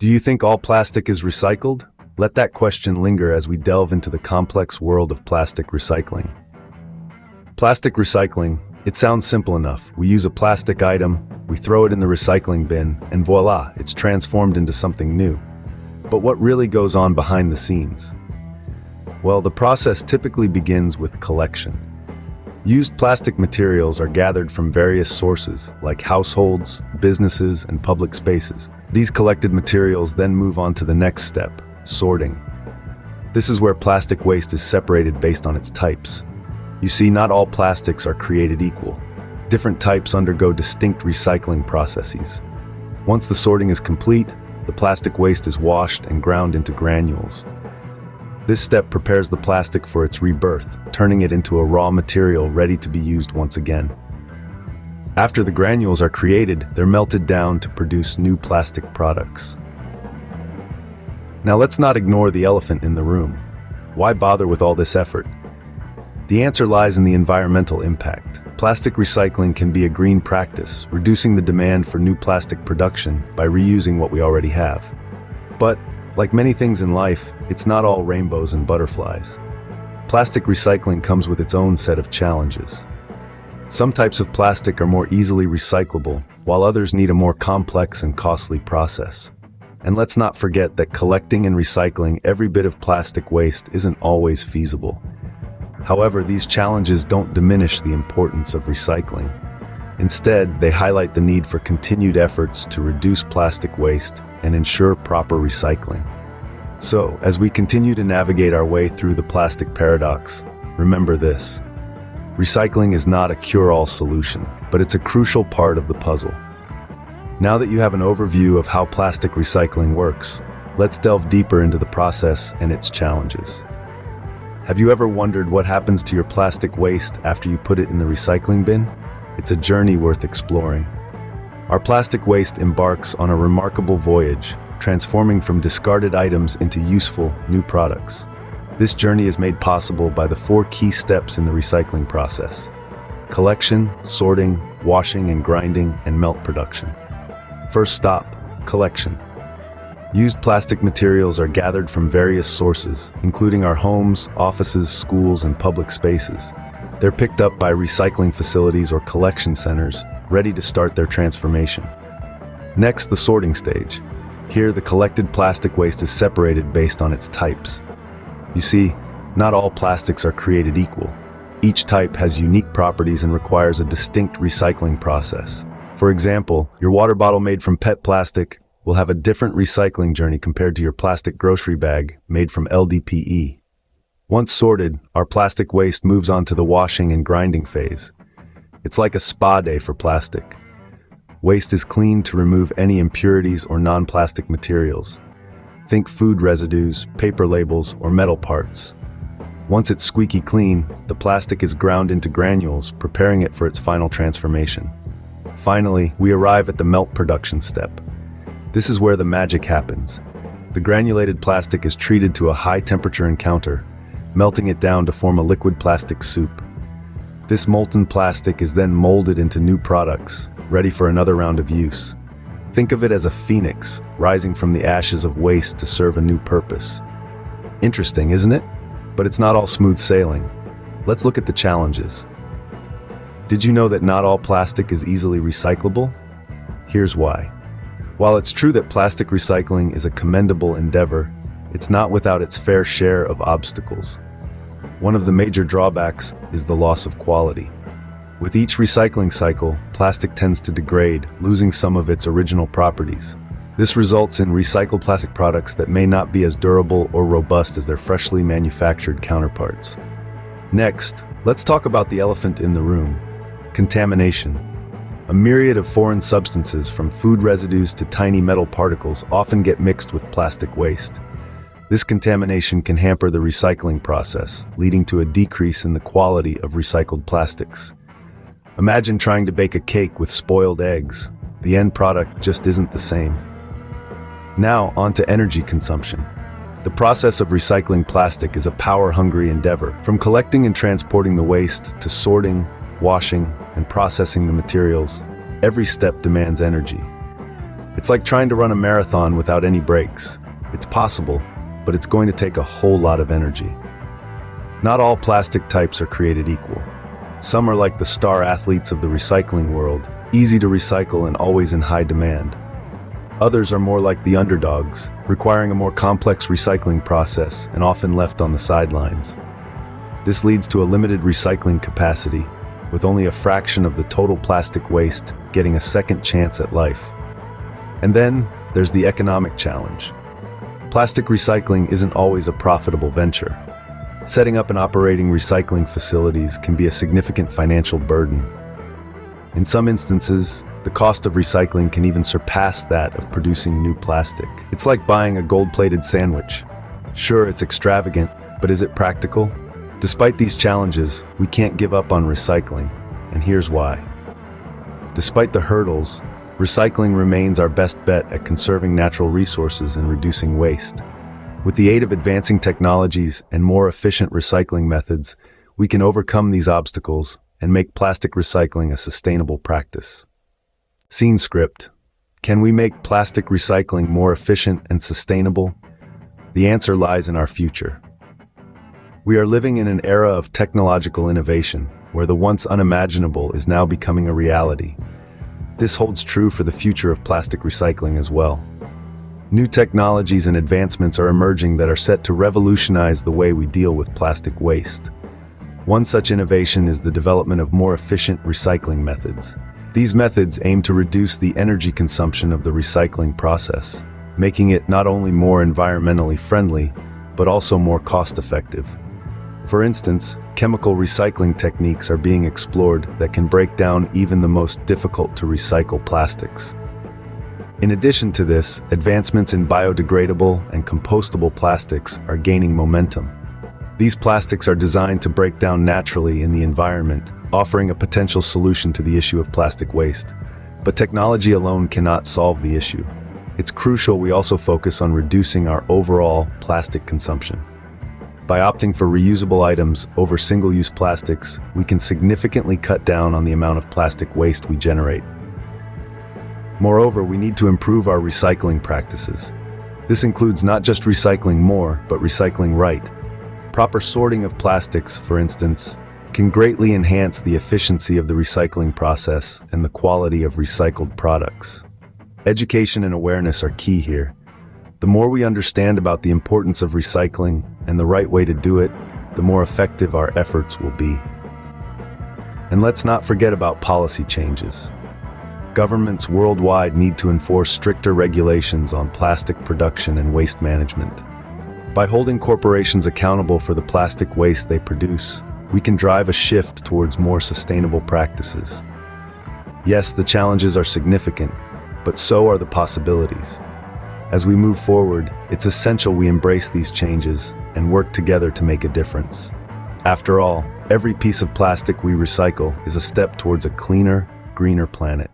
Do you think all plastic is recycled? Let that question linger as we delve into the complex world of plastic recycling. Plastic recycling, it sounds simple enough. We use a plastic item, we throw it in the recycling bin, and voila, it's transformed into something new. But what really goes on behind the scenes? Well, the process typically begins with collection. Used plastic materials are gathered from various sources, like households, businesses, and public spaces. These collected materials then move on to the next step, sorting. This is where plastic waste is separated based on its types. You see, not all plastics are created equal. Different types undergo distinct recycling processes. Once the sorting is complete, the plastic waste is washed and ground into granules. This step prepares the plastic for its rebirth, turning it into a raw material ready to be used once again. After the granules are created, they're melted down to produce new plastic products. Now let's not ignore the elephant in the room. Why bother with all this effort? The answer lies in the environmental impact. Plastic recycling can be a green practice, reducing the demand for new plastic production by reusing what we already have. But, like many things in life, it's not all rainbows and butterflies. Plastic recycling comes with its own set of challenges. Some types of plastic are more easily recyclable, while others need a more complex and costly process. And let's not forget that collecting and recycling every bit of plastic waste isn't always feasible. However, these challenges don't diminish the importance of recycling. Instead, they highlight the need for continued efforts to reduce plastic waste and ensure proper recycling. So, as we continue to navigate our way through the plastic paradox, remember this. Recycling is not a cure-all solution, but it's a crucial part of the puzzle. Now that you have an overview of how plastic recycling works, let's delve deeper into the process and its challenges. Have you ever wondered what happens to your plastic waste after you put it in the recycling bin? It's a journey worth exploring. Our plastic waste embarks on a remarkable voyage, transforming from discarded items into useful, new products. This journey is made possible by the 4 key steps in the recycling process: collection, sorting, washing and grinding, and melt production. First stop, collection. Used plastic materials are gathered from various sources, including our homes, offices, schools, and public spaces. They're picked up by recycling facilities or collection centers, ready to start their transformation. Next, the sorting stage. Here, the collected plastic waste is separated based on its types. You see, not all plastics are created equal. Each type has unique properties and requires a distinct recycling process. For example, your water bottle made from PET plastic will have a different recycling journey compared to your plastic grocery bag made from LDPE. Once sorted, our plastic waste moves on to the washing and grinding phase. It's like a spa day for plastic. Waste is cleaned to remove any impurities or non-plastic materials. Think food residues, paper labels, or metal parts. Once it's squeaky clean, the plastic is ground into granules, preparing it for its final transformation. Finally, we arrive at the melt production step. This is where the magic happens. The granulated plastic is treated to a high-temperature encounter, melting it down to form a liquid plastic soup. This molten plastic is then molded into new products, ready for another round of use. Think of it as a phoenix, rising from the ashes of waste to serve a new purpose. Interesting, isn't it? But it's not all smooth sailing. Let's look at the challenges. Did you know that not all plastic is easily recyclable? Here's why. While it's true that plastic recycling is a commendable endeavor, it's not without its fair share of obstacles. One of the major drawbacks is the loss of quality. With each recycling cycle, plastic tends to degrade, losing some of its original properties. This results in recycled plastic products that may not be as durable or robust as their freshly manufactured counterparts. Next, let's talk about the elephant in the room: contamination. A myriad of foreign substances, from food residues to tiny metal particles, often get mixed with plastic waste. This contamination can hamper the recycling process, leading to a decrease in the quality of recycled plastics. Imagine trying to bake a cake with spoiled eggs. The end product just isn't the same. Now, on to energy consumption. The process of recycling plastic is a power-hungry endeavor. From collecting and transporting the waste to sorting, washing, and processing the materials, every step demands energy. It's like trying to run a marathon without any breaks. It's possible, but it's going to take a whole lot of energy. Not all plastic types are created equal. Some are like the star athletes of the recycling world, easy to recycle and always in high demand. Others are more like the underdogs, requiring a more complex recycling process and often left on the sidelines. This leads to a limited recycling capacity, with only a fraction of the total plastic waste getting a second chance at life. And then there's the economic challenge. Plastic recycling isn't always a profitable venture. Setting up and operating recycling facilities can be a significant financial burden. In some instances, the cost of recycling can even surpass that of producing new plastic. It's like buying a gold-plated sandwich. Sure, it's extravagant, but is it practical? Despite these challenges, we can't give up on recycling, and here's why. Despite the hurdles, recycling remains our best bet at conserving natural resources and reducing waste. With the aid of advancing technologies and more efficient recycling methods, we can overcome these obstacles and make plastic recycling a sustainable practice. Scene script. Can we make plastic recycling more efficient and sustainable? The answer lies in our future. We are living in an era of technological innovation, where the once unimaginable is now becoming a reality. This holds true for the future of plastic recycling as well. New technologies and advancements are emerging that are set to revolutionize the way we deal with plastic waste. One such innovation is the development of more efficient recycling methods. These methods aim to reduce the energy consumption of the recycling process, making it not only more environmentally friendly, but also more cost-effective. For instance, chemical recycling techniques are being explored that can break down even the most difficult to recycle plastics. In addition to this, advancements in biodegradable and compostable plastics are gaining momentum. These plastics are designed to break down naturally in the environment, offering a potential solution to the issue of plastic waste. But technology alone cannot solve the issue. It's crucial we also focus on reducing our overall plastic consumption. By opting for reusable items over single-use plastics, we can significantly cut down on the amount of plastic waste we generate. Moreover, we need to improve our recycling practices. This includes not just recycling more, but recycling right. Proper sorting of plastics, for instance, can greatly enhance the efficiency of the recycling process and the quality of recycled products. Education and awareness are key here. The more we understand about the importance of recycling and the right way to do it, the more effective our efforts will be. And let's not forget about policy changes. Governments worldwide need to enforce stricter regulations on plastic production and waste management. By holding corporations accountable for the plastic waste they produce, we can drive a shift towards more sustainable practices. Yes, the challenges are significant, but so are the possibilities. As we move forward, it's essential we embrace these changes and work together to make a difference. After all, every piece of plastic we recycle is a step towards a cleaner, greener planet.